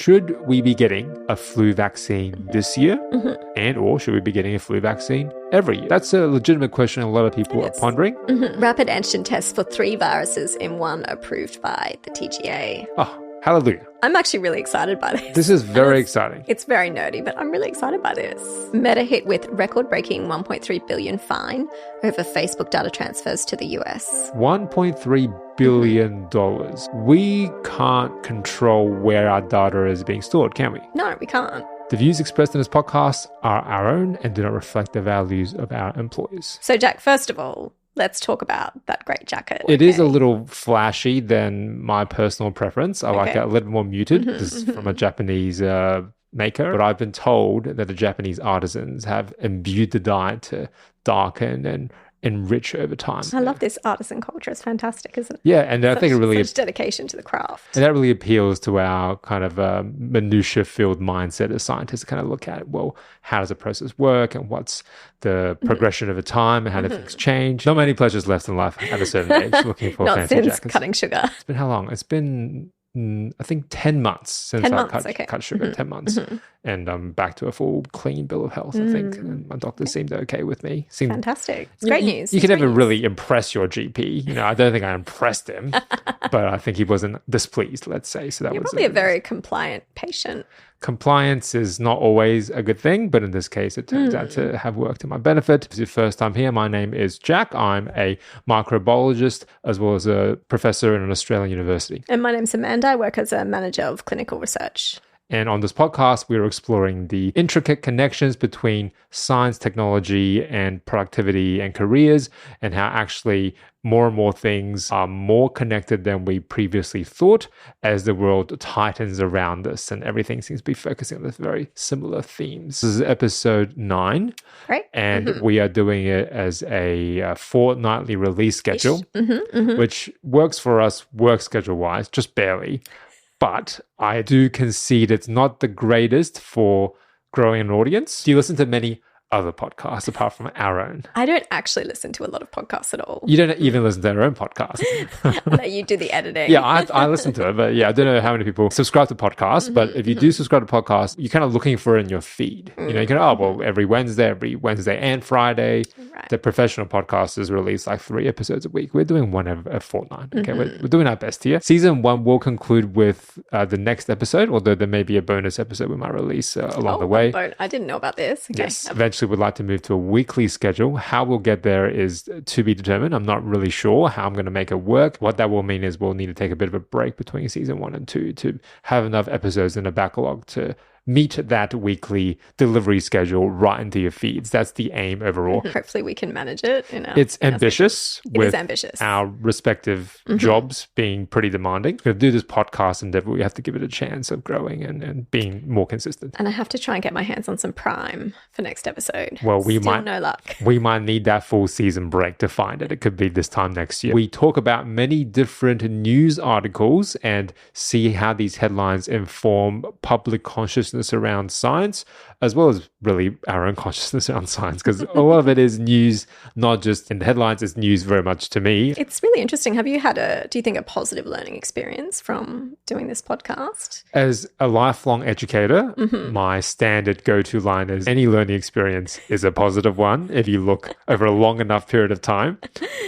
should we be getting a flu vaccine this year? And or should we be getting a flu vaccine every year? That's a legitimate question a lot of people are pondering. Rapid antigen tests for 3 viruses in one approved by the TGA. Oh, hallelujah. I'm actually really excited by this. This is very exciting. It's very nerdy, but I'm really excited by this. Meta hit with record-breaking $1.3 billion fine over Facebook data transfers to the US. $1.3 billion. We can't control where our data is being stored, can we? No, we can't. The views expressed in this podcast are our own and do not reflect the values of our employers. So, Jack, first of all, let's talk about that great jacket. It is a little flashy than my personal preference. I like it a little more muted. This is from a Japanese maker. But I've been told that the Japanese artisans have imbued the dye to darken and enrich over time. I love this artisan culture. It's fantastic, isn't it? Yeah, and I think it really... Such dedication to the craft. And that really appeals to our kind of minutia-filled mindset as scientists to kind of look at, well, how does the process work and what's the progression over time and how do things change? Not many pleasures left in life at a certain age looking for fancy jackets. Not jackets. since cutting sugar. It's been how long? It's been... I think 10 months since I cut sugar, 10 months. And I'm back to a full clean bill of health, I think. And my doctor seemed okay with me. Fantastic. It's great news. You can never really impress your GP. You know, I don't think I impressed him, but I think he wasn't displeased, let's say. So that You're was probably a very compliant patient. Compliance is not always a good thing, but in this case, it turns out to have worked to my benefit. If it's your first time here, my name is Jack. I'm a microbiologist as well as a professor in an Australian university. And my name's Amanda. I work as a manager of clinical research. And on this podcast, we're exploring the intricate connections between science, technology, and productivity and careers, and how actually more and more things are more connected than we previously thought as the world tightens around us and everything seems to be focusing on this very similar themes. This is episode 9. Right. And we are doing it as a fortnightly release schedule, which works for us work schedule-wise, just barely. But I do concede it's not the greatest for growing an audience. Do you listen to many other podcasts apart from our own? I don't actually listen to a lot of podcasts at all. You don't even listen to our own podcast. No, you do the editing. Yeah, I listen to it, but yeah, I don't know how many people subscribe to podcasts, but if you do subscribe to podcasts, you're kind of looking for it in your feed. You know, you can, every Wednesday and Friday, the professional podcasters release like 3 episodes a week. We're doing one a fortnight. Okay, we're doing our best here. Season 1 will conclude with the next episode, although there may be a bonus episode we might release along the way. I didn't know about this. Okay. Yes, eventually would like to move to a weekly schedule. How we'll get there is to be determined. I'm not really sure how I'm going to make it work. What that will mean is we'll need to take a bit of a break between season 1 and 2 to have enough episodes in a backlog to meet that weekly delivery schedule right into your feeds. That's the aim overall. Hopefully we can manage it. It's ambitious. It is ambitious. Our respective jobs being pretty demanding. To do this podcast endeavor, we have to give it a chance of growing and being more consistent. And I have to try and get my hands on some Prime for next episode. Well, no luck. We might need that full season break to find it. It could be this time next year. We talk about many different news articles and see how these headlines inform public consciousness around science, as well as really our own consciousness around science, because a lot of it is news, not just in the headlines, it's news very much to me. It's really interesting. Have you had do you think, a positive learning experience from doing this podcast? As a lifelong educator, my standard go-to line is any learning experience is a positive one if you look over a long enough period of time.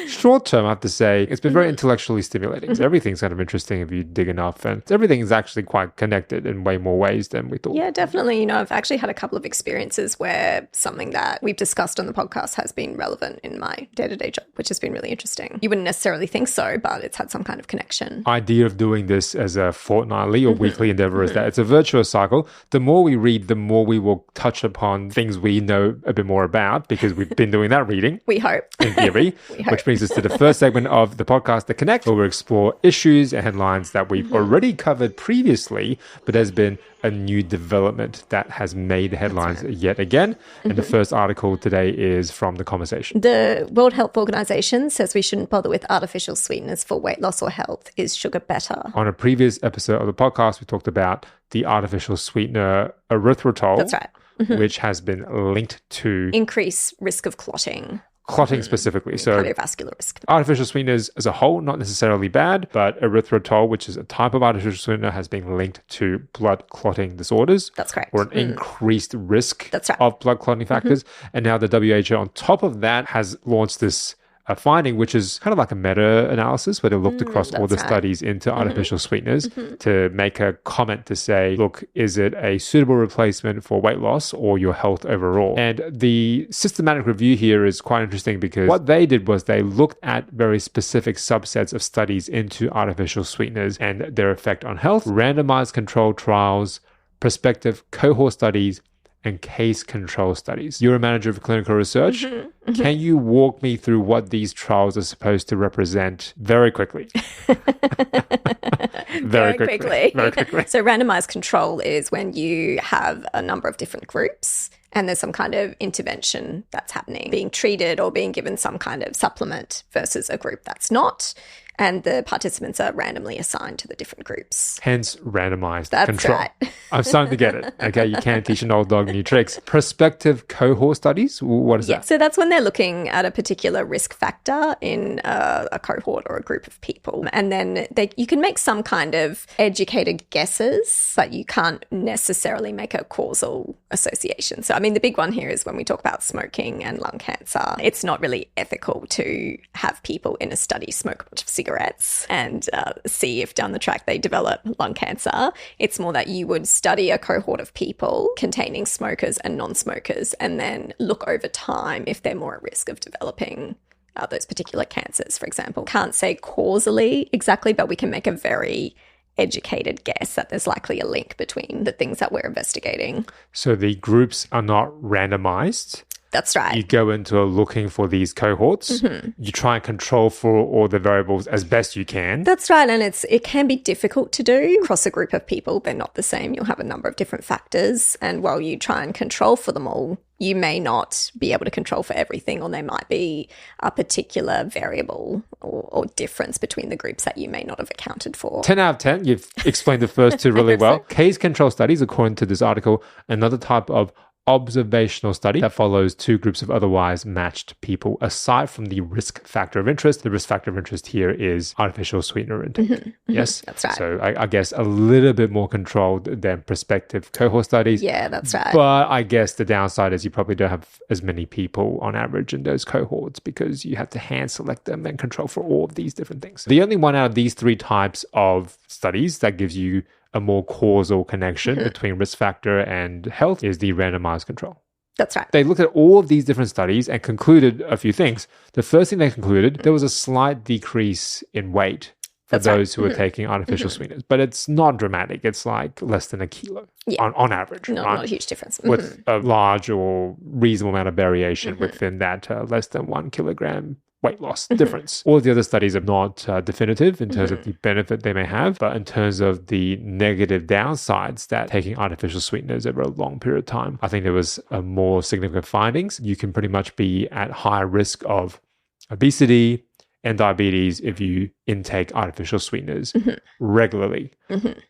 Short term, I have to say, it's been very intellectually stimulating. So everything's kind of interesting if you dig enough, and everything is actually quite connected in way more ways than we thought. Yeah, definitely. I've actually had a couple of experiences where something that we've discussed on the podcast has been relevant in my day-to-day job, which has been really interesting. You wouldn't necessarily think so, but it's had some kind of connection. Idea of doing this as a fortnightly or weekly endeavor is that it's a virtuous cycle. The more we read, the more we will touch upon things we know a bit more about, because we've been doing that reading. We hope. In theory. Which brings us to the first segment of the podcast, The Connect, where we explore issues and headlines that we've already covered previously, but there's been a new development that has made headlines yet again. And the first article today is from The Conversation. The World Health Organization says we shouldn't bother with artificial sweeteners for weight loss or health. Is sugar better? On a previous episode of the podcast, we talked about the artificial sweetener erythritol. That's right. Which has been linked to increased risk of clotting. clotting specifically. So cardiovascular risk. Artificial sweeteners as a whole, not necessarily bad, but erythritol, which is a type of artificial sweetener, has been linked to blood clotting disorders. That's correct. Or an increased risk That's right. of blood clotting factors. And now the WHO on top of that has launched this finding, which is kind of like a meta-analysis where they looked across all the studies into artificial sweeteners to make a comment to say, look, is it a suitable replacement for weight loss or your health overall? And the systematic review here is quite interesting because what they did was they looked at very specific subsets of studies into artificial sweeteners and their effect on health, randomized controlled trials, prospective cohort studies, and case control studies. You're a manager of clinical research. Can you walk me through what these trials are supposed to represent very quickly? Very quickly. So randomized control is when you have a number of different groups and there's some kind of intervention that's happening, being treated or being given some kind of supplement versus a group that's not. And the participants are randomly assigned to the different groups. Hence, randomized That's control. right. I'm starting to get it. Okay, you can't teach an old dog new tricks. Prospective cohort studies, what is that? So that's when they're looking at a particular risk factor in a cohort or a group of people. And then you can make some kind of educated guesses, but you can't necessarily make a causal association. So, I mean, the big one here is when we talk about smoking and lung cancer, it's not really ethical to have people in a study smoke a bunch of cigarettes and see if down the track they develop lung cancer. It's more that you would study a cohort of people containing smokers and non-smokers and then look over time if they're more at risk of developing those particular cancers, for example. Can't say causally exactly, but we can make a very educated guess that there's likely a link between the things that we're investigating. So the groups are not randomized. That's right. You go into looking for these cohorts. You try and control for all the variables as best you can. That's right. And it can be difficult to do across a group of people. They're not the same. You'll have a number of different factors. And while you try and control for them all, you may not be able to control for everything, or there might be a particular variable or difference between the groups that you may not have accounted for. 10 out of 10. You've explained the first two really well. Case control studies, according to this article, another type of observational study that follows two groups of otherwise matched people aside from the risk factor of interest. The risk factor of interest here is artificial sweetener intake. Yes? That's right. So I guess a little bit more controlled than prospective cohort studies. Yeah, that's right. But I guess the downside is you probably don't have as many people on average in those cohorts because you have to hand select them and control for all of these different things. The only one out of these three types of studies that gives you a more causal connection between risk factor and health is the randomized control. That's right. They looked at all of these different studies and concluded a few things. The first thing they concluded, there was a slight decrease in weight for those who were taking artificial sweeteners, but it's not dramatic. It's like less than a kilo on average. Not a huge difference. With a large or reasonable amount of variation within that less than 1 kilogram weight loss difference. All of the other studies are not definitive in terms of the benefit they may have, but in terms of the negative downsides that taking artificial sweeteners over a long period of time, I think there was more significant findings. You can pretty much be at higher risk of obesity and diabetes if you intake artificial sweeteners regularly.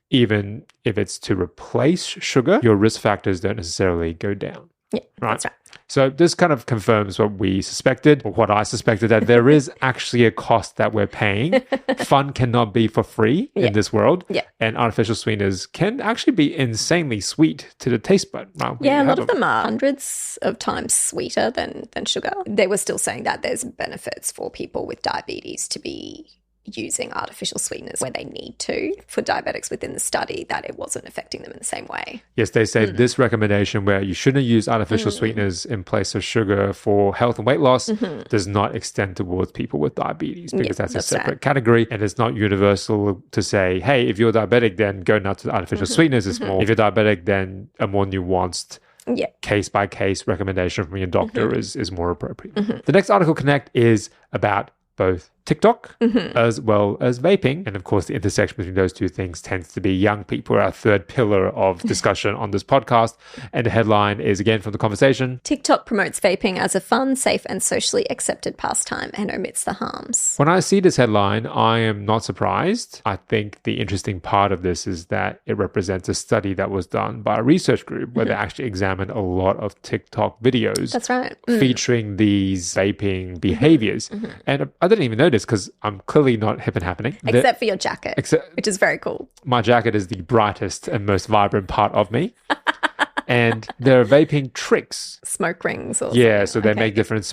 Even if it's to replace sugar, your risk factors don't necessarily go down. Yeah, right? That's right. So this kind of confirms what we suspected, or what I suspected, that there is actually a cost that we're paying. Fun cannot be for free in this world. Yeah. And artificial sweeteners can actually be insanely sweet to the taste bud. Well, a lot of them are hundreds of times sweeter than sugar. They were still saying that there's benefits for people with diabetes to be using artificial sweeteners where they need to. For diabetics within the study, that it wasn't affecting them in the same way. Yes, they say this recommendation where you shouldn't use artificial sweeteners in place of sugar for health and weight loss does not extend towards people with diabetes, because that's a separate category, and it's not universal to say, hey, if you're diabetic, then go nuts with artificial sweeteners. It's more, if you're diabetic, then a more nuanced case-by-case recommendation from your doctor is more appropriate. The next article, Connect, is about both TikTok as well as vaping. And of course, the intersection between those two things tends to be young people, our third pillar of discussion on this podcast. And the headline is again from The Conversation. TikTok promotes vaping as a fun, safe, and socially accepted pastime and omits the harms. When I see this headline, I am not surprised. I think the interesting part of this is that it represents a study that was done by a research group where they actually examined a lot of TikTok videos. That's right. Featuring these vaping behaviors. And I didn't even know this because I'm clearly not hip and happening. Except for your jacket, which is very cool. My jacket is the brightest and most vibrant part of me. And there are vaping tricks. Smoke rings. Or so they make different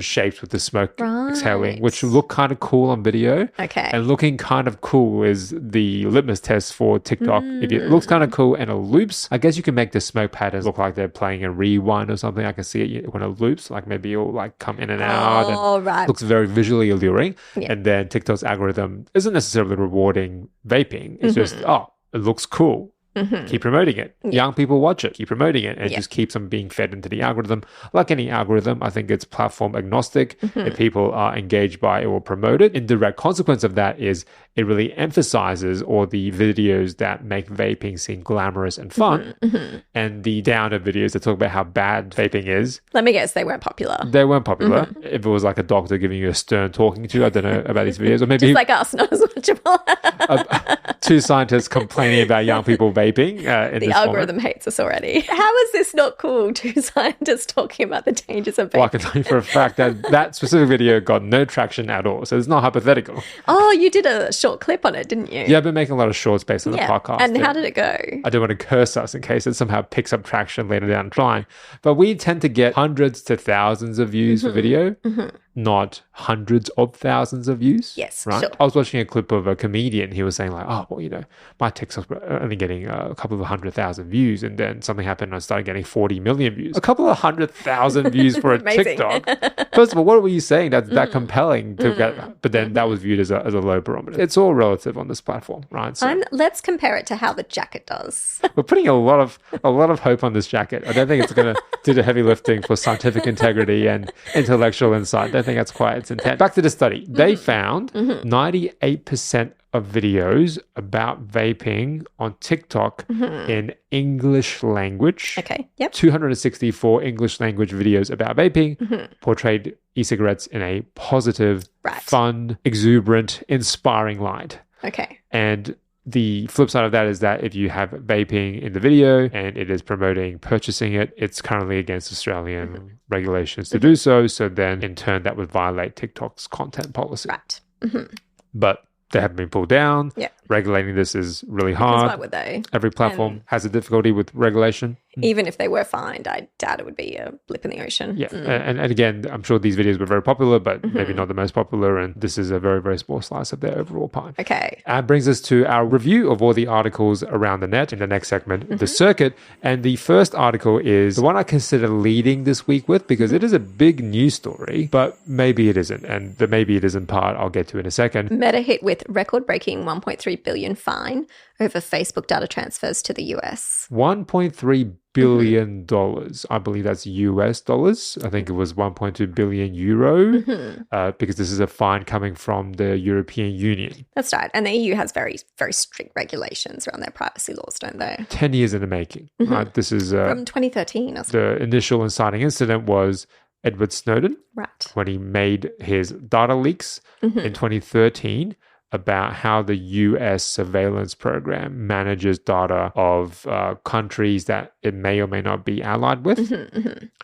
shapes with the smoke exhaling, which look kind of cool on video. Okay. And looking kind of cool is the litmus test for TikTok. If it looks kind of cool and it loops, I guess you can make the smoke patterns look like they're playing a rewind or something. I can see it when it loops, like maybe it'll like come in and out. And looks very visually alluring. Yeah. And then TikTok's algorithm isn't necessarily rewarding vaping. It's just, it looks cool. Keep promoting it. Young people watch it. Keep promoting it. And it just keeps them being fed into the algorithm. Like any algorithm, I think it's platform agnostic. If people are engaged by it or promote it, indirect consequence of that is it really emphasizes all the videos that make vaping seem glamorous and fun. And the downer videos that talk about how bad vaping is. Let me guess, they weren't popular. They weren't popular. If it was like a doctor giving you a stern talking to, I don't know about these videos. Or maybe just like us, not as watchable. Two scientists complaining about young people vaping. The algorithm hates us already. How is this not cool? Two scientists talking about the dangers of vaping. Well, I can tell you for a fact that specific video got no traction at all. So it's not hypothetical. Oh, you did a short clip on it, didn't you? Yeah, I've been making a lot of shorts based on the podcast. And how did it go? I don't want to curse us in case it somehow picks up traction later down the line. But we tend to get hundreds to thousands of views for video, not hundreds of thousands of views. Yes, right? Sure. I was watching a clip of a comedian. He was saying like, oh, well, my TikTok's only getting a couple of 100,000 views. And then something happened and I started getting 40 million views. A couple of 100,000 views for a TikTok. First of all, what were you saying that's that compelling to get? But then that was viewed as a low barometer. It's all relative on this platform, right? So let's compare it to how the jacket does. We're putting a lot of hope on this jacket. I don't think it's going to do the heavy lifting for scientific integrity and intellectual insight. I don't think that's quite its intent. Back to the study. They found 98% of videos about vaping on TikTok in English language. Okay. Yep. 264 English language videos about vaping portrayed e-cigarettes in a positive, fun, exuberant, inspiring light. Okay. And the flip side of that is that if you have vaping in the video and it is promoting purchasing it, it's currently against Australian regulations to do so. So then in turn, that would violate TikTok's content policy. Right. But they haven't been pulled down. Yeah. Regulating this is really hard. Why would they? Every platform has a difficulty with regulation. Even if they were fined, I doubt it would be a blip in the ocean. Yeah. And again, I'm sure these videos were very popular, but maybe not the most popular. And this is a very, very small slice of their overall pie. Okay. And brings us to our review of all the articles around the net in the next segment, The Circuit. And the first article is the one I consider leading this week with because it is a big news story, but maybe it isn't. And the maybe it isn't part I'll get to in a second. Meta hit with record-breaking $1.3 billion fine over Facebook data transfers to the US. $1.3 billion. I believe that's US dollars. I think it was 1.2 billion euro because this is a fine coming from the European Union. That's right. And the EU has very, very strict regulations around their privacy laws, don't they? 10 years in the making. Right? This is from 2013 or something. The initial inciting incident was Edward Snowden. Right. When he made his data leaks in 2013 about how the US surveillance program manages data of countries that it may or may not be allied with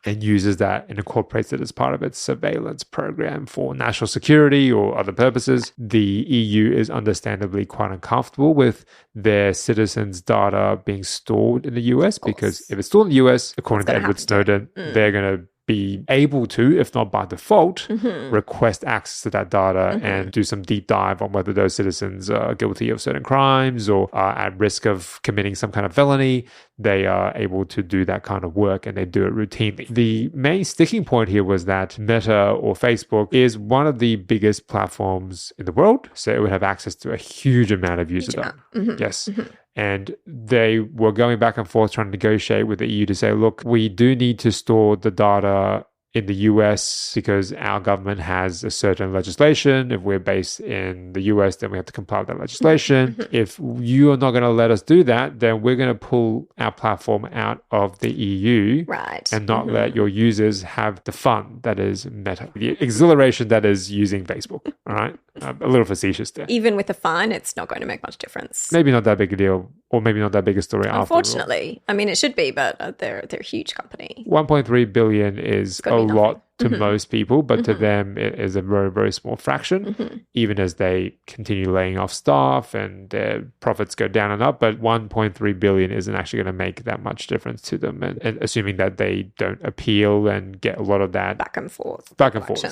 and uses that and incorporates it as part of its surveillance program for national security or other purposes. The EU is understandably quite uncomfortable with their citizens' data being stored in the US because if it's stored in the US, according to Edward Snowden, they're going to be able to, if not by default, request access to that data and do some deep dive on whether those citizens are guilty of certain crimes or are at risk of committing some kind of felony. They are able to do that kind of work and they do it routinely. The main sticking point here was that Meta or Facebook is one of the biggest platforms in the world. So it would have access to a huge amount of user data. Yes. And they were going back and forth trying to negotiate with the EU to say, look, we do need to store the data in the US, because our government has a certain legislation. If we're based in the US, then we have to comply with that legislation. If you are not going to let us do that, then we're going to pull our platform out of the EU and not let your users have the fun that is Meta, the exhilaration that is using Facebook. All right. A little facetious there. Even with a fine, it's not going to make much difference. Maybe not that big a deal, or maybe not that big a story. Unfortunately, I mean, it should be, but they're a huge company. 1.3 billion is a lot to most people, but to them it is a very, very small fraction, even as they continue laying off staff and their profits go down and up. But 1.3 billion isn't actually going to make that much difference to them, and assuming that they don't appeal and get a lot of that back and forth.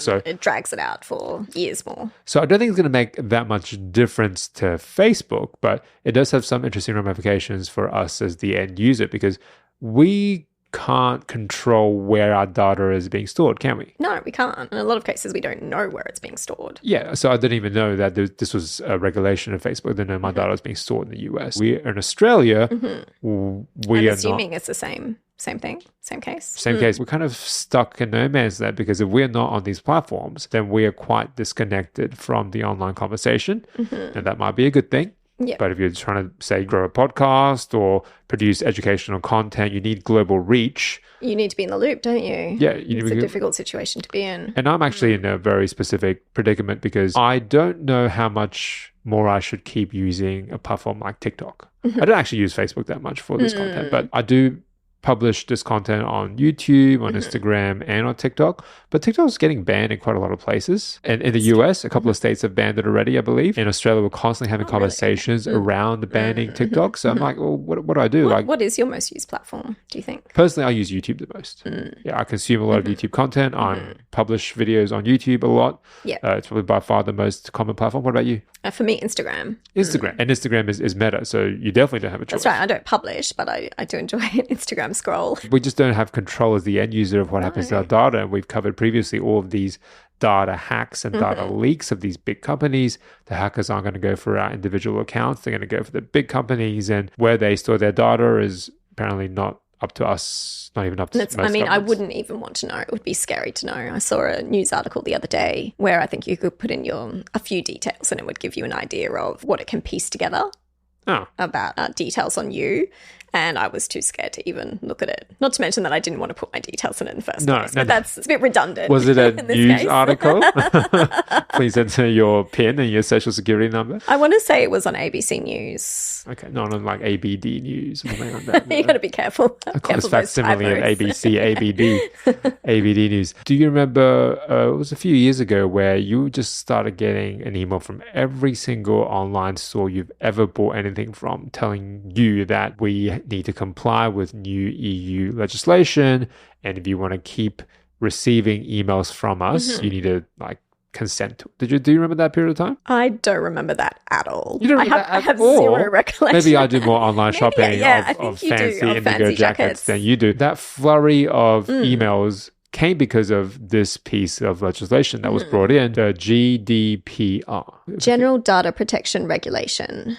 So it drags it out for years more. So I don't think it's going to make that much difference to Facebook, but it does have some interesting ramifications for us as the end user, because we can't control where our data is being stored, can we? No, we can't. In a lot of cases, we don't know where it's being stored. Yeah, so I didn't even know that this was a regulation of Facebook. I didn't know my data was being stored in the US. We're in Australia. I'm assuming it's the same thing, same case. Same case. We're kind of stuck in no man's land, because if we're not on these platforms, then we are quite disconnected from the online conversation. And that might be a good thing. Yeah. But if you're trying to, say, grow a podcast or produce educational content, you need global reach. You need to be in the loop, don't you? Yeah. It's a difficult situation to be in. And I'm actually in a very specific predicament, because I don't know how much more I should keep using a platform like TikTok. I don't actually use Facebook that much for this content, but I do publish this content on YouTube, on Instagram, and on TikTok. But TikTok is getting banned in quite a lot of places. And in the US, a couple of states have banned it already, I believe. In Australia, we're constantly having conversations around banning TikTok. So I'm like, well, what do I do? What is your most used platform, do you think? Personally, I use YouTube the most. Yeah, I consume a lot of YouTube content. I publish videos on YouTube a lot. Yeah. It's probably by far the most common platform. What about you? For me, Instagram. And Instagram is Meta, so you definitely don't have a choice. That's right. I don't publish, but I do enjoy an Instagram scroll. We just don't have control as the end user of what happens to our data. And we've covered previously all of these data hacks and data leaks of these big companies. The hackers aren't going to go for our individual accounts. They're going to go for the big companies, and where they store their data is apparently not up to us, not even up to most governments. I wouldn't even want to know. It would be scary to know. I saw a news article the other day where I think you could put in a few details and it would give you an idea of what it can piece together about details on you. And I was too scared to even look at it. Not to mention that I didn't want to put my details in it in the first place. But it's a bit redundant. Was it a news article? Please enter your PIN and your social security number. I want to say it was on ABC News. Okay, not on like ABD News or something like that. You got to be careful. A close facsimile of ABC, ABD News. Do you remember, it was a few years ago where you just started getting an email from every single online store you've ever bought anything from, telling you that we need to comply with new EU legislation, and if you want to keep receiving emails from us, you need to consent to it. Do you remember that period of time? I don't remember that at all. You don't remember that at all? I have zero recollection. Maybe I do more online shopping of fancy indigo jackets than you do. That flurry of emails came because of this piece of legislation that was brought in, the GDPR. General Data Protection Regulation.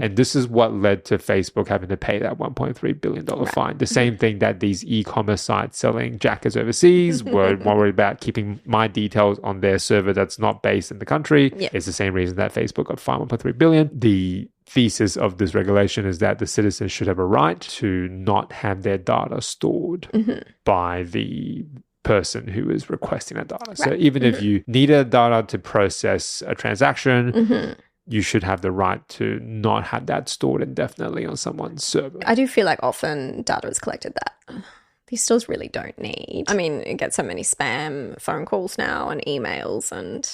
And this is what led to Facebook having to pay that $1.3 billion fine. The same thing that these e-commerce sites selling jackets overseas were worried about keeping my details on their server that's not based in the country. Yep. It's the same reason that Facebook got fined $1.3 billion. The thesis of this regulation is that the citizens should have a right to not have their data stored by the person who is requesting that data. Right. So even if you needed data to process a transaction, you should have the right to not have that stored indefinitely on someone's server. I do feel like often data is collected that these stores really don't need. I mean, it gets so many spam phone calls now and emails, and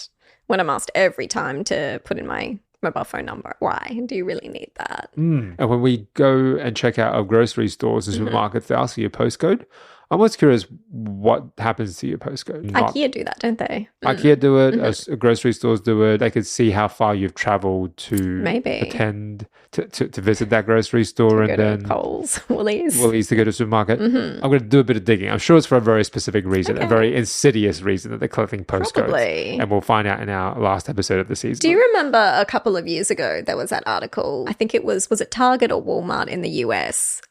when I'm asked every time to put in my mobile phone number, why do you really need that? And when we go and check out our grocery stores and supermarkets, they ask for your postcode. I'm always curious what happens to your postcode. IKEA do that, don't they? IKEA do it. Grocery stores do it. They could see how far you've traveled to attend to visit that grocery store, and then Coles, Woolies to go to a supermarket. I'm going to do a bit of digging. I'm sure it's for a very specific reason, a very insidious reason that they're collecting postcodes. Probably. And we'll find out in our last episode of the season. Do you remember a couple of years ago there was that article? I think it was it Target or Walmart in the US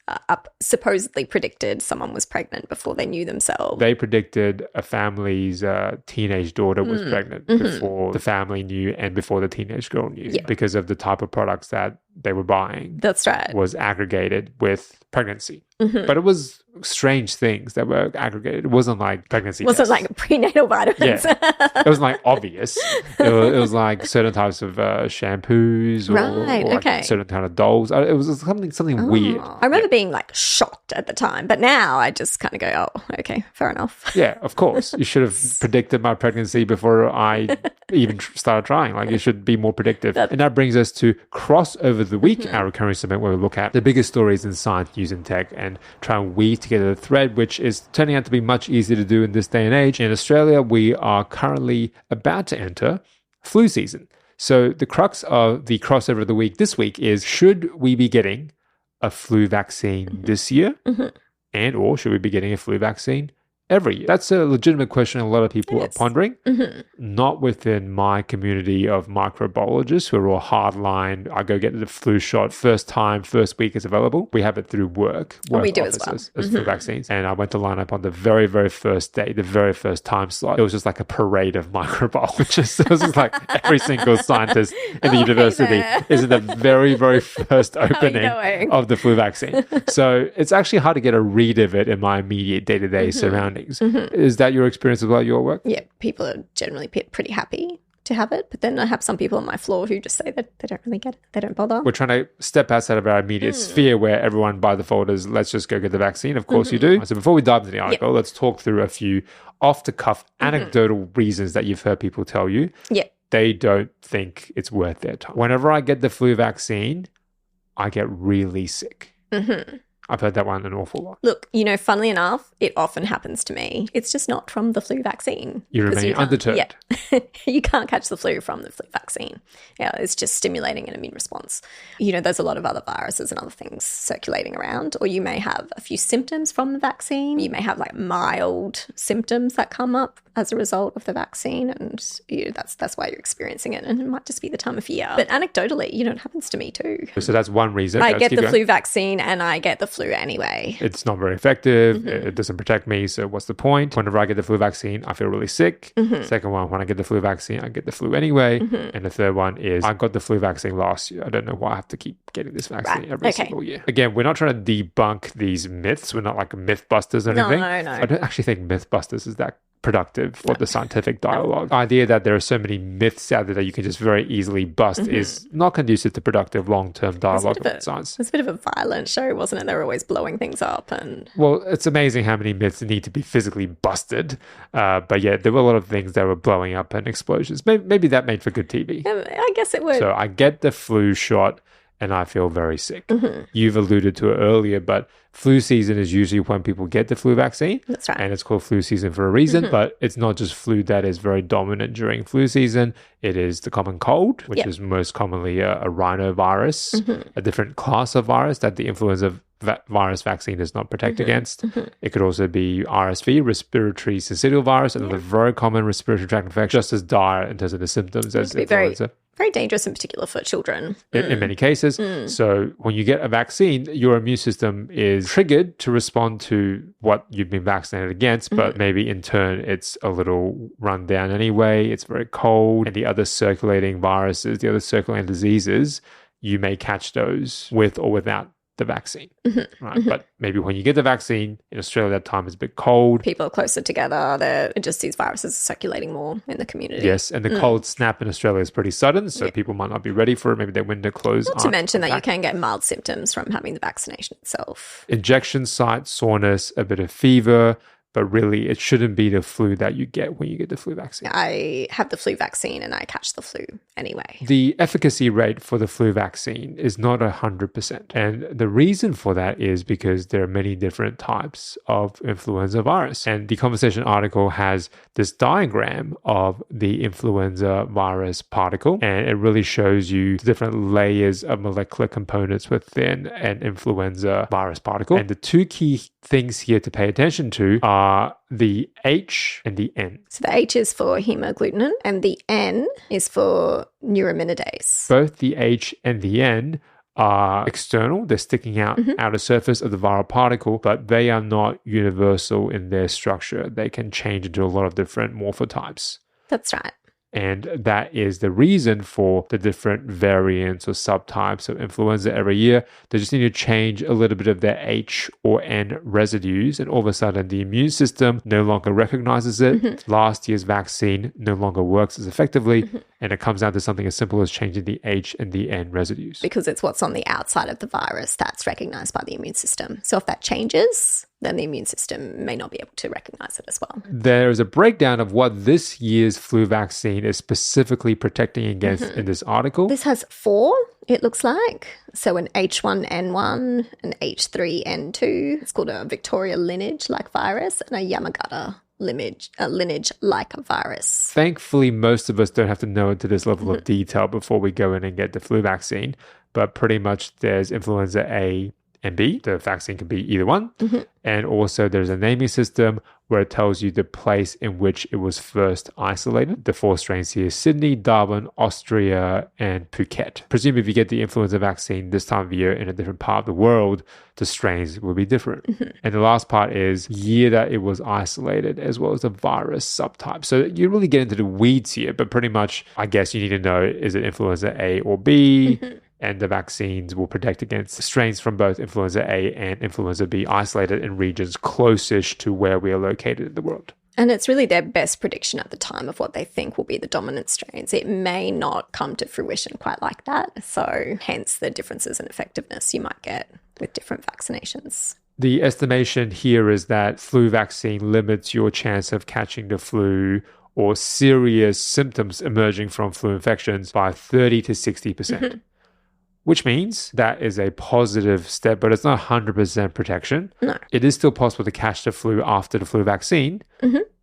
supposedly predicted someone was pregnant before they knew themselves. They predicted a family's teenage daughter was pregnant before the family knew and before the teenage girl knew, because of the type of products that they were buying. That's right. Was aggregated with pregnancy. But it was strange things that were aggregated. It wasn't like pregnancy tests. Like prenatal vitamins. Yeah. It wasn't like obvious. It was like certain types of shampoos or like certain kind of dolls. It was something weird. I remember being like shocked at the time, but now I just kind of go, oh, okay, fair enough. Yeah, of course. You should have predicted my pregnancy before I even started trying. Like, you should be more predictive. And that brings us to Crossover the Week, our recurring segment where we look at the biggest stories in science, news, and tech and try and weave together the thread, which is turning out to be much easier to do in this day and age. In Australia, we are currently about to enter flu season. So the crux of the Crossover of the Week this week is, should we be getting a flu vaccine this year? And or should we be getting a flu vaccine every year? That's a legitimate question a lot of people are pondering. Not within my community of microbiologists who are all hardline. I go get the flu shot first time, first week is available. We have it through work. We do as well. As flu vaccines. And I went to line up on the very, very first day, the very first time slot. It was just like a parade of microbiologists. It was just like every single scientist in the university is in the very, very first opening of the flu vaccine. So it's actually hard to get a read of it in my immediate day-to-day surroundings. Is that your experience as well at your work? Yeah, people are generally pretty happy to have it, but then I have some people on my floor who just say that they don't really get it. They don't bother. We're trying to step outside of our immediate sphere where everyone by default is, let's just go get the vaccine. Of course you do. So before we dive into the article, let's talk through a few off-the-cuff anecdotal reasons that you've heard people tell you they don't think it's worth their time. Whenever I get the flu vaccine, I get really sick. I've heard that one an awful lot. Look, funnily enough, it often happens to me. It's just not from the flu vaccine. You remain undeterred. Yeah. You can't catch the flu from the flu vaccine. Yeah, it's just stimulating an immune response. There's a lot of other viruses and other things circulating around, or you may have a few symptoms from the vaccine. You may have like mild symptoms that come up as a result of the vaccine, and that's why you're experiencing it, and it might just be the time of year. But anecdotally, it happens to me too. So that's one reason. I get the flu vaccine and I get the flu anyway. It's not very effective. It doesn't protect me, so what's the point? Whenever I get the flu vaccine, I feel really sick. Second one, when I get the flu vaccine, I get the flu anyway. And the third one is, I got the flu vaccine last year. I don't know why I have to keep getting this vaccine every single year. Again, we're not trying to debunk these myths. We're not like Mythbusters or anything. No. I don't actually think Mythbusters is that productive for the scientific dialogue. The idea that there are so many myths out there that you can just very easily bust is not conducive to productive long-term dialogue about science. It's a bit of a violent show, wasn't it? They were always blowing things up. Well, it's amazing how many myths need to be physically busted. But yeah, there were a lot of things that were blowing up and explosions. Maybe that made for good TV. I guess it would. So I get the flu shot and I feel very sick. You've alluded to it earlier, but flu season is usually when people get the flu vaccine. That's right. And it's called flu season for a reason, but it's not just flu that is very dominant during flu season. It is the common cold, which is most commonly a rhinovirus, a different class of virus that the influenza virus vaccine does not protect against. It could also be RSV, respiratory syncytial virus, another very common respiratory tract infection, just as dire in terms of the symptoms as influenza. Very dangerous in particular for children. In many cases. So when you get a vaccine, your immune system is triggered to respond to what you've been vaccinated against, but maybe in turn it's a little run down anyway. It's very cold. And the other circulating viruses, the other circulating diseases, you may catch those with or without the vaccine. Right? But maybe when you get the vaccine, in Australia that time is a bit cold. People are closer together. Just these viruses are circulating more in the community. Yes, and the cold snap in Australia is pretty sudden, so people might not be ready for it. Maybe their window clothes Not to mention that you can get mild symptoms from having the vaccination itself. Injection site soreness, a bit of fever, but really it shouldn't be the flu that you get when you get the flu vaccine. I have the flu vaccine and I catch the flu anyway. The efficacy rate for the flu vaccine is not 100%. And the reason for that is because there are many different types of influenza virus. And the Conversation article has this diagram of the influenza virus particle, and it really shows you the different layers of molecular components within an influenza virus particle. And the two key things here to pay attention to are the H and the N. So the H is for hemagglutinin and the N is for neuraminidase. Both the H and the N are external. They're sticking out outer surface of the viral particle, but they are not universal in their structure. They can change into a lot of different morphotypes. That's right. And that is the reason for the different variants or subtypes of influenza every year. They just need to change a little bit of their H or N residues, and all of a sudden the immune system no longer recognizes it. Last year's vaccine no longer works as effectively, and it comes down to something as simple as changing the H and the N residues. Because it's what's on the outside of the virus that's recognized by the immune system. So if that changes, then the immune system may not be able to recognize it as well. There is a breakdown of what this year's flu vaccine is specifically protecting against in this article. This has 4, it looks like. So an H1N1, an H3N2. It's called a Victoria lineage-like virus, and a Yamagata lineage-like virus. Thankfully, most of us don't have to know into this level of detail before we go in and get the flu vaccine. But pretty much there's influenza A and B. The vaccine can be either one. And also there's a naming system where it tells you the place in which it was first isolated. The 4 strains here: Sydney, Darwin, Austria, and Phuket. Presumably if you get the influenza vaccine this time of year in a different part of the world, the strains will be different. And the last part is year that it was isolated, as well as the virus subtype. So you really get into the weeds here, but pretty much I guess you need to know, is it influenza A or B? And the vaccines will protect against strains from both influenza A and influenza B isolated in regions closest to where we are located in the world. And it's really their best prediction at the time of what they think will be the dominant strains. It may not come to fruition quite like that. So hence the differences in effectiveness you might get with different vaccinations. The estimation here is that flu vaccine limits your chance of catching the flu or serious symptoms emerging from flu infections by 30 to 60%. Which means that is a positive step, but it's not 100% protection. No. It is still possible to catch the flu after the flu vaccine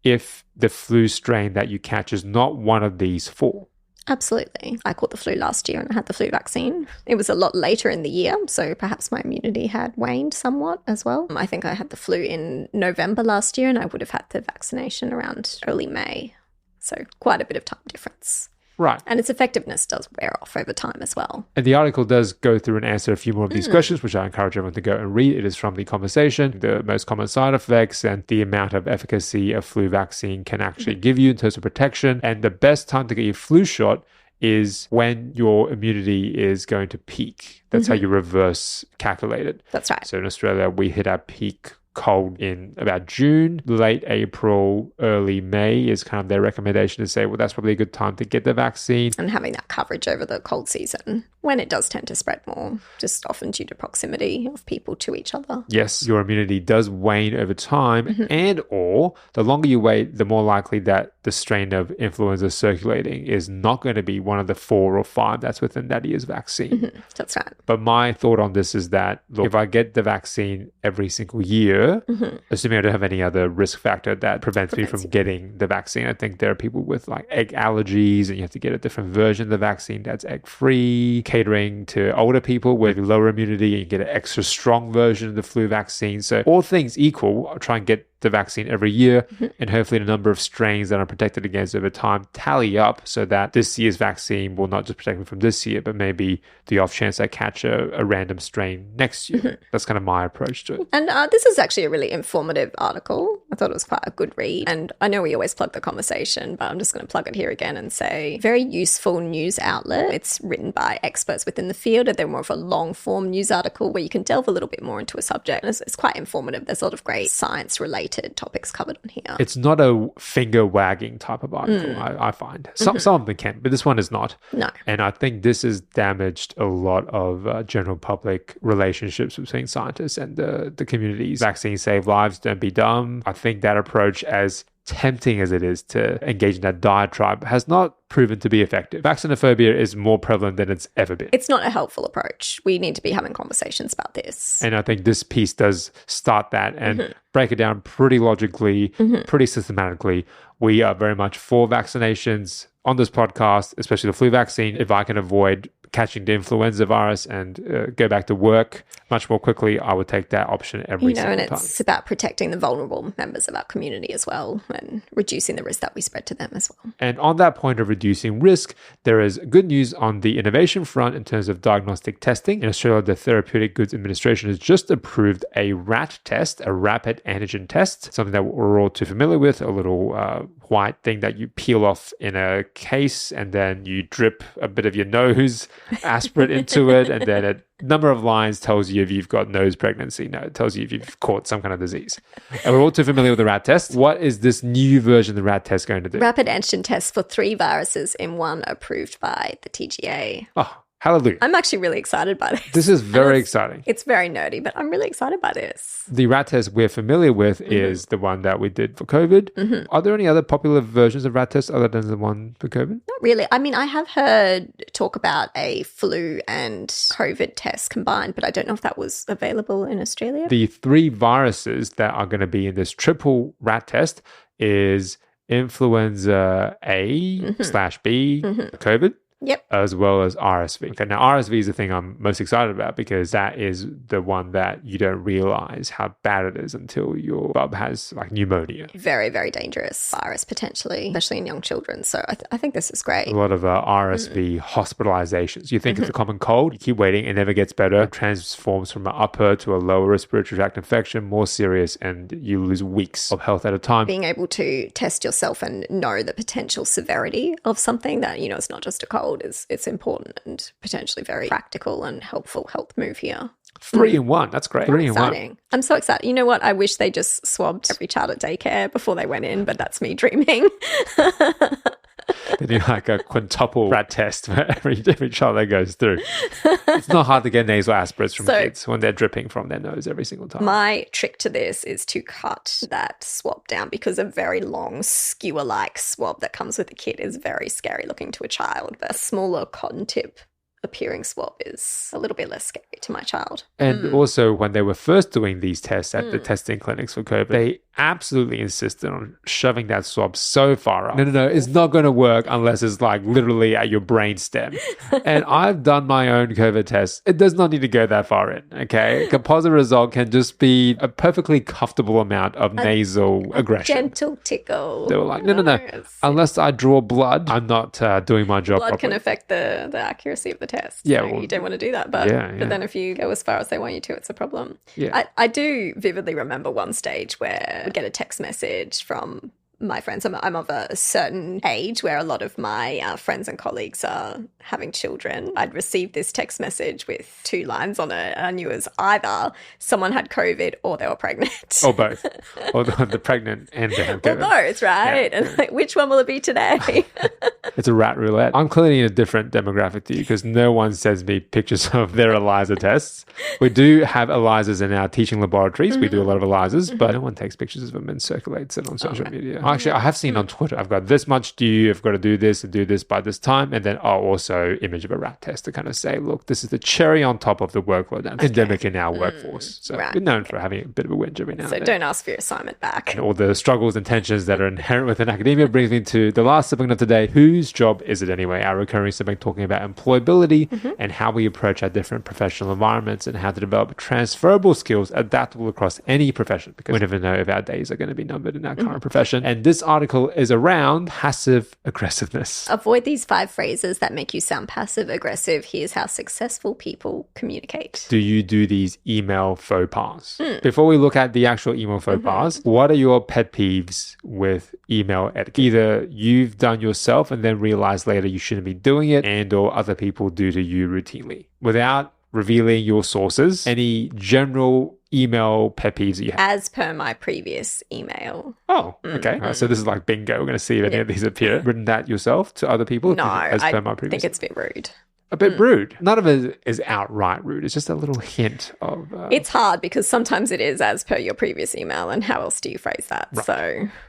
if the flu strain that you catch is not one of these 4. Absolutely. I caught the flu last year and I had the flu vaccine. It was a lot later in the year, so perhaps my immunity had waned somewhat as well. I think I had the flu in November last year and I would have had the vaccination around early May. So quite a bit of time difference. Right. And its effectiveness does wear off over time as well. And the article does go through and answer a few more of these questions, which I encourage everyone to go and read. It is from The Conversation, the most common side effects and the amount of efficacy a flu vaccine can actually give you in terms of protection. And the best time to get your flu shot is when your immunity is going to peak. That's how you reverse calculate it. That's right. So in Australia, we hit our peak cold in about June. Late April, early May is kind of their recommendation to say, well, that's probably a good time to get the vaccine. And having that coverage over the cold season when it does tend to spread more, just often due to proximity of people to each other. Yes, your immunity does wane over time, and or the longer you wait, the more likely that the strain of influenza circulating is not going to be one of the 4 or 5 that's within that year's vaccine. That's right. But my thought on this is that, look, if I get the vaccine every single year, assuming I don't have any other risk factor that prevents me from getting the vaccine, I think there are people with like egg allergies and you have to get a different version of the vaccine that's egg-free, catering to older people with lower immunity, and you get an extra strong version of the flu vaccine. So all things equal, I'll try and get the vaccine every year, and hopefully the number of strains that I'm protected against over time tally up so that this year's vaccine will not just protect me from this year, but maybe the off chance I catch a random strain next year. That's kind of my approach to it. And this is actually a really informative article. I thought it was quite a good read. And I know we always plug The Conversation, but I'm just going to plug it here again and say very useful news outlet. It's written by experts within the field, and they're more of a long form news article where you can delve a little bit more into a subject. And it's quite informative. There's a lot of great science related topics covered on here. It's not a finger wagging type of article, I find. Some of them can, but this one is not. No. And I think this has damaged a lot of general public relationships between scientists and the communities. Vaccines save lives, don't be dumb. I think that approach, as tempting as it is to engage in that diatribe, has not proven to be effective. Vaccinophobia is more prevalent than it's ever been. It's not a helpful approach. We need to be having conversations about this. And I think this piece does start that and break it down pretty logically, pretty systematically. We are very much for vaccinations on this podcast, especially the flu vaccine. If I can avoid catching the influenza virus and go back to work much more quickly, I would take that option every single time. And it's about protecting the vulnerable members of our community as well and reducing the risk that we spread to them as well. And on that point of reducing risk, there is good news on the innovation front in terms of diagnostic testing. In Australia, the Therapeutic Goods Administration has just approved a RAT test, a Rapid Antigen Test, something that we're all too familiar with, a little white thing that you peel off in a case and then you drip a bit of your nose aspirate into it, and then a number of lines tells you if you've got nose pregnancy. No, it tells you if you've caught some kind of disease. And we're all too familiar with the RAT test. What is this new version of the RAT test going to do? Rapid antigen test for 3 viruses in one, approved by the TGA. Oh, hallelujah. I'm actually really excited by this. This is very exciting. It's very nerdy, but I'm really excited by this. The RAT test we're familiar with is the one that we did for COVID. Are there any other popular versions of RAT tests other than the one for COVID? Not really. I mean, I have heard talk about a flu and COVID test combined, but I don't know if that was available in Australia. The 3 viruses that are going to be in this triple RAT test is influenza A/B, COVID, Yep. as well as RSV. Okay, now RSV is the thing I'm most excited about because that is the one that you don't realize how bad it is until your bub has like pneumonia. Very, very dangerous virus potentially, especially in young children. So I think this is great. A lot of RSV hospitalizations. You think it's a common cold, you keep waiting, it never gets better. It transforms from an upper to a lower respiratory tract infection, more serious, and you lose weeks of health at a time. Being able to test yourself and know the potential severity of something that, it's not just a cold, it's important and potentially very practical and helpful health move here. 3 in 1. That's great. 3 in 1. I'm so excited. You know what? I wish they just swabbed every child at daycare before they went in, but that's me dreaming. They do like a quintuple RAT test for every child that goes through. It's not hard to get nasal aspirates from kids when they're dripping from their nose every single time. My trick to this is to cut that swab down because a very long skewer-like swab that comes with the kit is very scary looking to a child, but a smaller cotton tip appearing swab is a little bit less scary to my child. And also when they were first doing these tests at the testing clinics for COVID, they absolutely insisted on shoving that swab so far up. No, it's not going to work unless it's like literally at your brain stem. And I've done my own COVID test. It does not need to go that far in, okay? A composite result can just be a perfectly comfortable amount of nasal aggression. Gentle tickle. They were like, no. Unless I draw blood, I'm not doing my job properly. Blood can affect the accuracy of the test. Yeah. You don't want to do that. But then if you go as far as they want you to, it's a problem. Yeah. I do vividly remember one stage where I get a text message from my friends. I'm of a certain age where a lot of my friends and colleagues are having children. I'd received this text message with 2 lines on it. I knew it was either someone had COVID or they were pregnant. Or both. Or the pregnant and they have COVID. Or both, right? Yeah. And like, which one will it be today? It's a rat roulette. I'm clearly in a different demographic to you because no one sends me pictures of their ELISA tests. We do have ELISAs in our teaching laboratories. We do a lot of ELISAs, but no one takes pictures of them and circulates it on social media. Actually, I have seen on Twitter, I've got this much due, I've got to do this and do this by this time. And then also image of a rat test to kind of say, look, this is the cherry on top of the workload that's endemic in our workforce. So we're known for having a bit of a whinge every now and then. So don't ask for your assignment back. And all the struggles and tensions that are inherent within academia brings me to the last segment of today. Whose job is it anyway? Our recurring segment talking about employability and how we approach our different professional environments and how to develop transferable skills adaptable across any profession, because we never know if our days are going to be numbered in our current profession. And this article is around passive aggressiveness. Avoid these 5 phrases that make you sound passive aggressive. Here's how successful people communicate. Do you do these email faux pas? Before we look at the actual email faux pas, what are your pet peeves with email etiquette? Either you've done yourself and then realize later you shouldn't be doing it, and or other people do to you routinely. Without revealing your sources, any general email pet peeves that you have? As per my previous email. Oh, okay. So this is like bingo. We're going to see if any of these appear. Written that yourself to other people? No, as per my previous. I think it's a bit rude. A bit rude. None of it is outright rude. It's just a little hint of... It's hard because sometimes it is as per your previous email, and how else do you phrase that?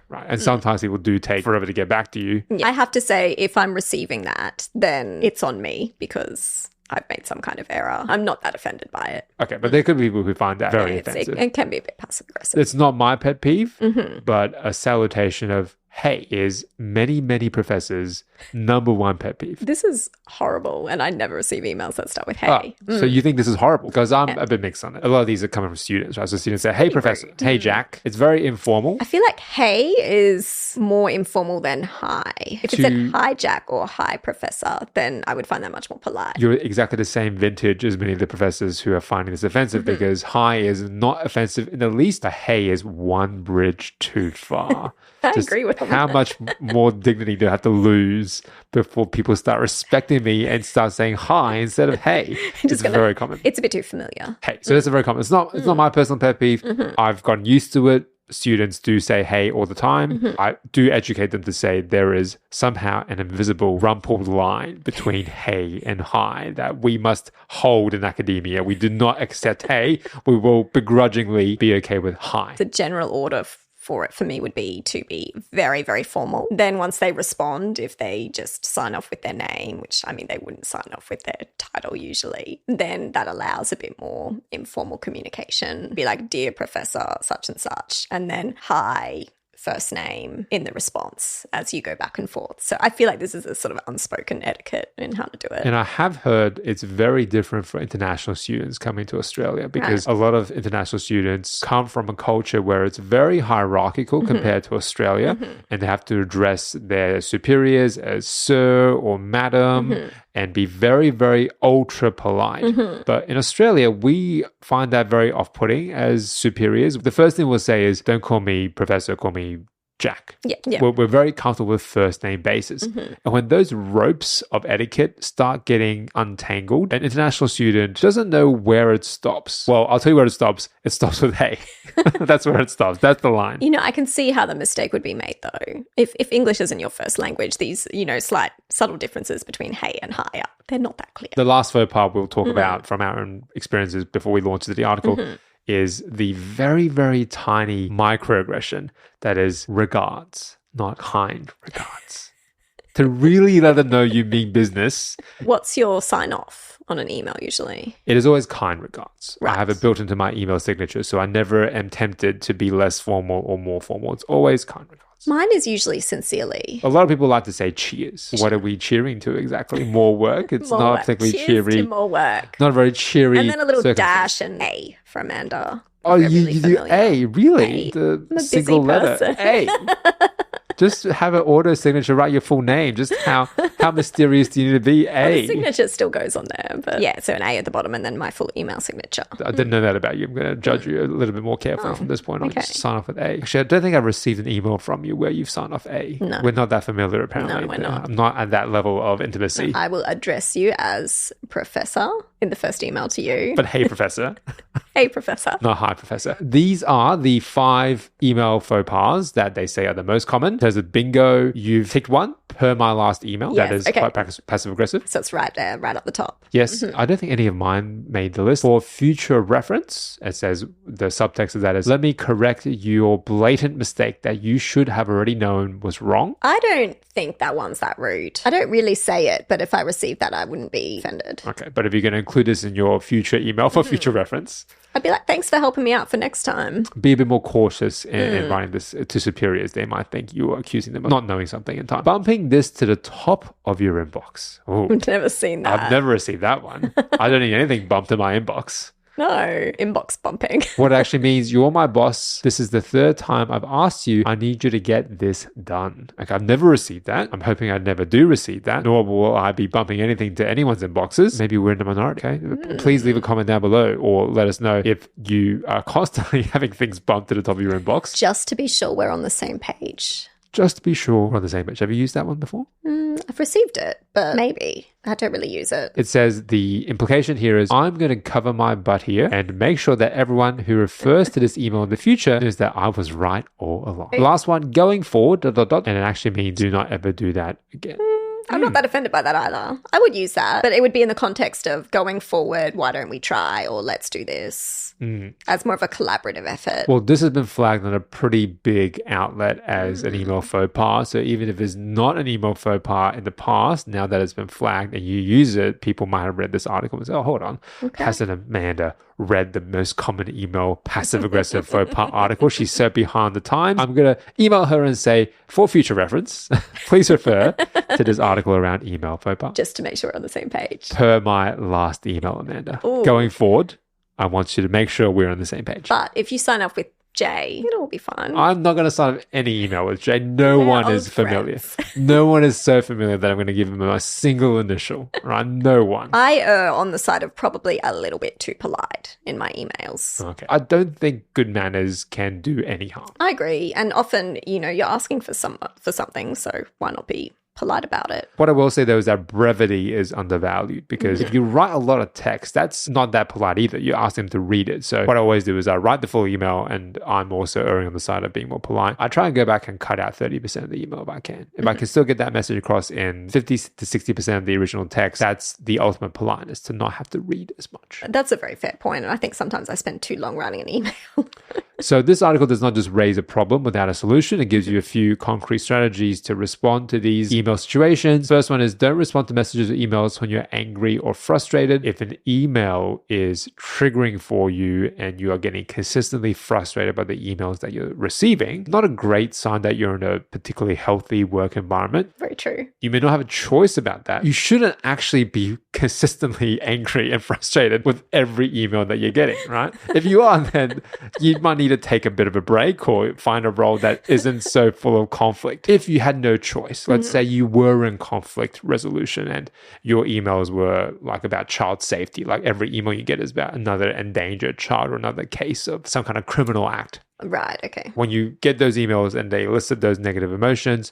Right. And sometimes people do take forever to get back to you. Yeah. I have to say, if I'm receiving that, then it's on me because I've made some kind of error. I'm not that offended by it. Okay, but there could be people who find that very offensive. It can be a bit passive aggressive. It's not my pet peeve, but a salutation of hey is many professors' number one pet peeve. This is horrible, and I never receive emails that start with hey. So you think this is horrible? Because I'm a bit mixed on it. A lot of these are coming from students, right? So students say, hey, professor, hey, Jack. It's very informal. I feel like hey is more informal than hi. If it said hi, Jack, or hi, professor, then I would find that much more polite. You're exactly the same vintage as many of the professors who are finding this offensive because hi is not offensive in the least. A hey is one bridge too far. I agree with them. How much more dignity do I have to lose before people start respecting me and start saying hi instead of hey? It's very common. It's a bit too familiar. Hey, so that's a very common. It's not my personal pet peeve. I've gotten used to it. Students do say hey all the time. I do educate them to say there is somehow an invisible rumpled line between hey and hi that we must hold in academia. We do not accept hey. We will begrudgingly be okay with hi. The general order for it for me would be to be very, very formal. Then once they respond, if they just sign off with their name, which I mean, they wouldn't sign off with their title usually, then that allows a bit more informal communication. Be like, dear professor, such and such, and then hi, first name in the response as you go back and forth. So I feel like this is a sort of unspoken etiquette in how to do it. And I have heard it's very different for international students coming to Australia because a lot of international students come from a culture where it's very hierarchical compared to Australia and they have to address their superiors as sir or madam and be very, very ultra polite. But in Australia, we find that very off-putting as superiors. The first thing we'll say is, don't call me professor, call me Jack. Yeah. We're very comfortable with first name basis. And when those ropes of etiquette start getting untangled, an international student doesn't know where it stops. Well, I'll tell you where it stops. It stops with hey. That's where it stops. That's the line. You know, I can see how the mistake would be made though. If English isn't your first language, these, slight subtle differences between hey and hi, they're not that clear. The last faux pas we'll talk about from our own experiences before we launch into the article is the very, very tiny microaggression that is regards, not kind regards. To really let them know you mean business. What's your sign off on an email usually? It is always kind regards. Right. I have it built into my email signature, so I never am tempted to be less formal or more formal. It's always kind regards. Mine is usually sincerely. A lot of people like to say cheers. What are we cheering to exactly? More work? It's not particularly cheery. To more work. Not a very cheery. And then a little dash and A for Amanda. Oh, you do A, really? A. The I'm a single busy letter person. A. Just have an auto signature, write your full name. Just how mysterious do you need to be? A. Well, the signature still goes on there, but yeah, so an A at the bottom and then my full email signature. I didn't know that about you. I'm going to judge you a little bit more carefully from this point on. Okay. Just sign off with A. Actually, I don't think I've received an email from you where you've signed off A. No. We're not that familiar, apparently. No, we're not. I'm not at that level of intimacy. I will address you as Professor in the first email to you. But hey, Professor. Hey, Professor. Not hi, Professor. These are the 5 email faux pas that they say are the most common. There's a bingo. You've ticked one per my last email. Yes, that is quite passive aggressive. So it's right there, right at the top. Yes, I don't think any of mine made the list. For future reference, it says the subtext of that is, let me correct your blatant mistake that you should have already known was wrong. I don't think that one's that rude. I don't really say it, but if I received that, I wouldn't be offended. Okay, but if you're going to include this in your future email for future reference, I'd be like, thanks for helping me out for next time. be a bit more cautious in writing this to superiors. They might think you are accusing them of not knowing something in time. Bumping this to the top of your inbox. Ooh, I've never seen that. I've never received that one. I don't need anything bumped in my inbox. No, inbox bumping. What it actually means, you're my boss. This is the 3rd time I've asked you. I need you to get this done. Like, I've never received that. I'm hoping I never do receive that. Nor will I be bumping anything to anyone's inboxes. Maybe we're in the minority. Okay. Please leave a comment down below or let us know if you are constantly having things bumped to the top of your inbox. Just to be sure we're on the same page. Just to be sure we're on the same page. Have you used that one before? I've received it, but maybe. I don't really use it. It says the implication here is, I'm going to cover my butt here and make sure that everyone who refers to this email in the future knows that I was right all along. The last one, going forward, ... and it actually means do not ever do that again. I'm not that offended by that either. I would use that, but it would be in the context of going forward, why don't we try, or let's do this. as more of a collaborative effort. Well, this has been flagged on a pretty big outlet as an email faux pas. So even if it's not an email faux pas in the past, now that it's been flagged and you use it, people might have read this article and say, oh, hold on. Hasn't Amanda read the most common email passive-aggressive faux pas article? She's so behind the times. I'm going to email her and say, for future reference, please refer to this article around email faux pas. Just to make sure we're on the same page. Per my last email, Amanda. Ooh. Going forward, I want you to make sure we're on the same page. But if you sign up with Jay, it'll be fine. I'm not going to sign up any email with Jay. No one is familiar. No one is so familiar that I'm going to give him a single initial, right? No one. I err on the side of probably a little bit too polite in my emails. Okay. I don't think good manners can do any harm. I agree. And often, you're asking for something, so why not be polite about it? What I will say though is that brevity is undervalued, because if you write a lot of text, that's not that polite either. You ask them to read it. So what I always do is I write the full email, and I'm also erring on the side of being more polite. I try and go back and cut out 30% of the email if I can. If I can still get that message across in 50 to 60% of the original text, that's the ultimate politeness, to not have to read as much. That's a very fair point. And I think sometimes I spend too long writing an email. So this article does not just raise a problem without a solution. It gives you a few concrete strategies to respond to these email situations. First one is, don't respond to messages or emails when you're angry or frustrated. If an email is triggering for you and you are getting consistently frustrated by the emails that you're receiving, not a great sign that you're in a particularly healthy work environment. Very true. You may not have a choice about that. You shouldn't actually be consistently angry and frustrated with every email that you're getting, right? If you are, then you might need to take a bit of a break or find a role that isn't so full of conflict. If you had no choice, let's say you were in conflict resolution and your emails were like about child safety, like every email you get is about another endangered child or another case of some kind of criminal act. Right, okay. When you get those emails and they listed those negative emotions,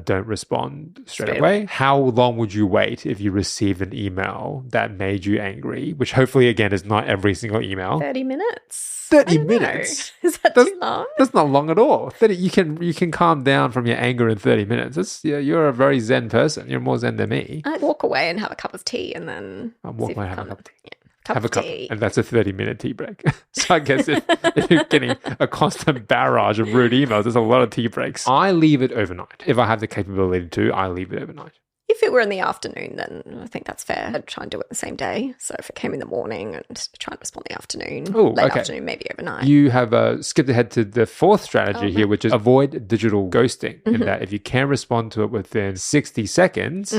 don't respond straight away. How long would you wait if you received an email that made you angry, which hopefully, again, is not every single email? 30 minutes. 30 minutes? Is that too long? That's not long at all. 30, you can calm down from your anger in 30 minutes. You're a very zen person. You're more zen than me. I'd walk away and have a cup of tea and then... I'll walk away and have a cup of tea. Yeah. Have a cup, and that's a 30-minute tea break. So I guess if you're getting a constant barrage of rude emails, there's a lot of tea breaks. I leave it overnight. If I have the capability to, I leave it overnight. If it were in the afternoon, then I think that's fair. I'd try and do it the same day. So if it came in the morning, and try and respond in the afternoon, late afternoon, maybe overnight. You have skipped ahead to the fourth strategy here, which is avoid digital ghosting. In that if you can respond to it within 60 seconds,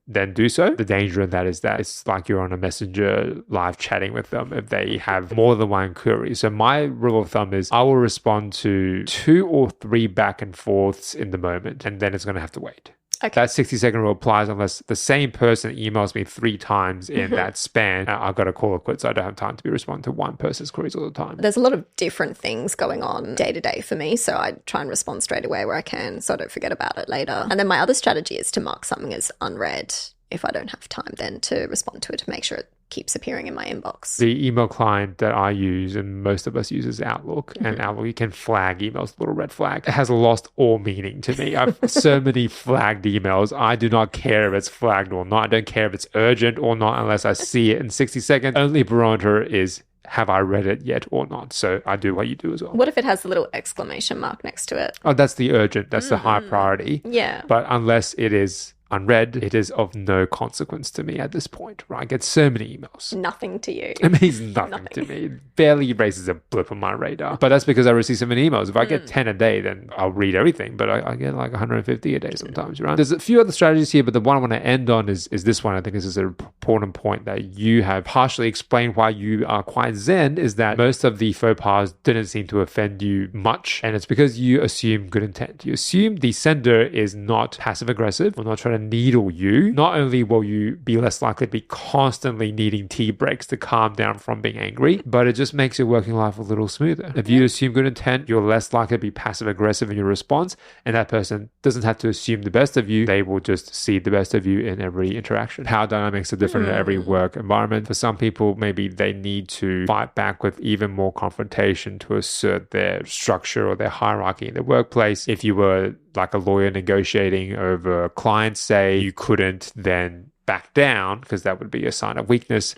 then do so. The danger in that is that it's like you're on a messenger live chatting with them if they have more than one query. So my rule of thumb is I will respond to 2 or 3 back and forths in the moment, and then it's going to have to wait. Okay. That 60-second rule applies unless the same person emails me 3 times in that span. I've got to call it quits. I don't have time to be responding to one person's queries all the time. There's a lot of different things going on day to day for me, so I try and respond straight away where I can so I don't forget about it later. And then my other strategy is to mark something as unread if I don't have time then to respond to it, to make sure it keeps appearing in my inbox. The email client that I use, and most of us use, is Outlook. And Outlook, you can flag emails, little red flag. It has lost all meaning to me. I've so many flagged emails. I do not care if it's flagged or not. I don't care if it's urgent or not unless I see it in 60 seconds. Only barometer is, have I read it yet or not? So I do what you do as well. What if it has the little exclamation mark next to it? Oh, that's the urgent. That's the high priority. Yeah. But unless it is unread, it is of no consequence to me at this point, right? I get so many emails. Nothing to you. It means nothing to me. It barely raises a blip on my radar. But that's because I receive so many emails. If I get 10 a day, then I'll read everything. But I get like 150 a day sometimes, right? There's a few other strategies here, but the one I want to end on is this one. I think this is an important point that you have partially explained why you are quite zen, is that most of the faux pas didn't seem to offend you much. And it's because you assume good intent. You assume the sender is not passive aggressive or not trying to needle you. Not only will you be less likely to be constantly needing tea breaks to calm down from being angry, but it just makes your working life a little smoother. If you assume good intent, you're less likely to be passive aggressive in your response, and that person doesn't have to assume the best of you. They will just see the best of you in every interaction. Power dynamics are different in every work environment. For some people, maybe they need to fight back with even more confrontation to assert their structure or their hierarchy in the workplace. If you were like a lawyer negotiating over a client, say you couldn't then back down because that would be a sign of weakness.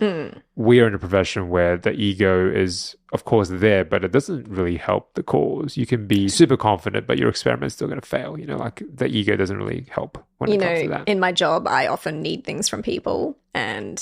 We are in a profession where the ego is of course, there, but it doesn't really help the cause. You can be super confident, but your experiment's still going to fail. Like the ego doesn't really help when it comes to that. In my job, I often need things from people, and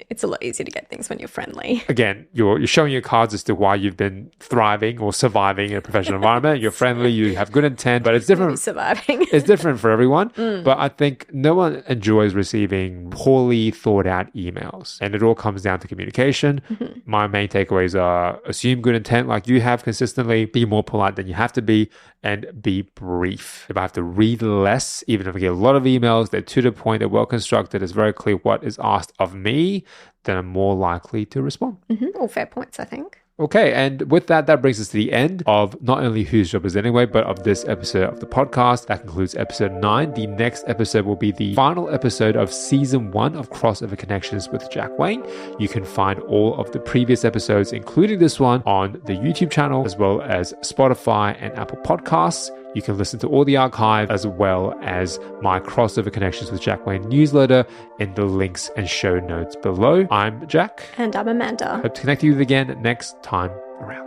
it's a lot easier to get things when you're friendly. Again, you're showing your cards as to why you've been thriving or surviving in a professional environment. You're friendly, you have good intent, but it's different. Surviving. It's different for everyone. But I think no one enjoys receiving poorly thought out emails. And it all comes down to communication. My main takeaways are assume good intent like you have consistently, be more polite than you have to be, and be brief. If I have to read less, even if I get a lot of emails, they're to the point, they're well constructed, it's very clear what is asked of me, then I'm more likely to respond. All fair points, I think. Okay, and with that brings us to the end of not only Whose Job Is It Anyway, but of this episode of the podcast. That concludes episode 9. The next episode will be the final episode of season 1 of Crossover Connections with Jack Wayne. You can find all of the previous episodes, including this one, on the YouTube channel, as well as Spotify and Apple Podcasts. You can listen to all the archive as well as my Crossover Connections with Jack Wayne newsletter in the links and show notes below. I'm Jack. And I'm Amanda. Hope to connect with you again next time around.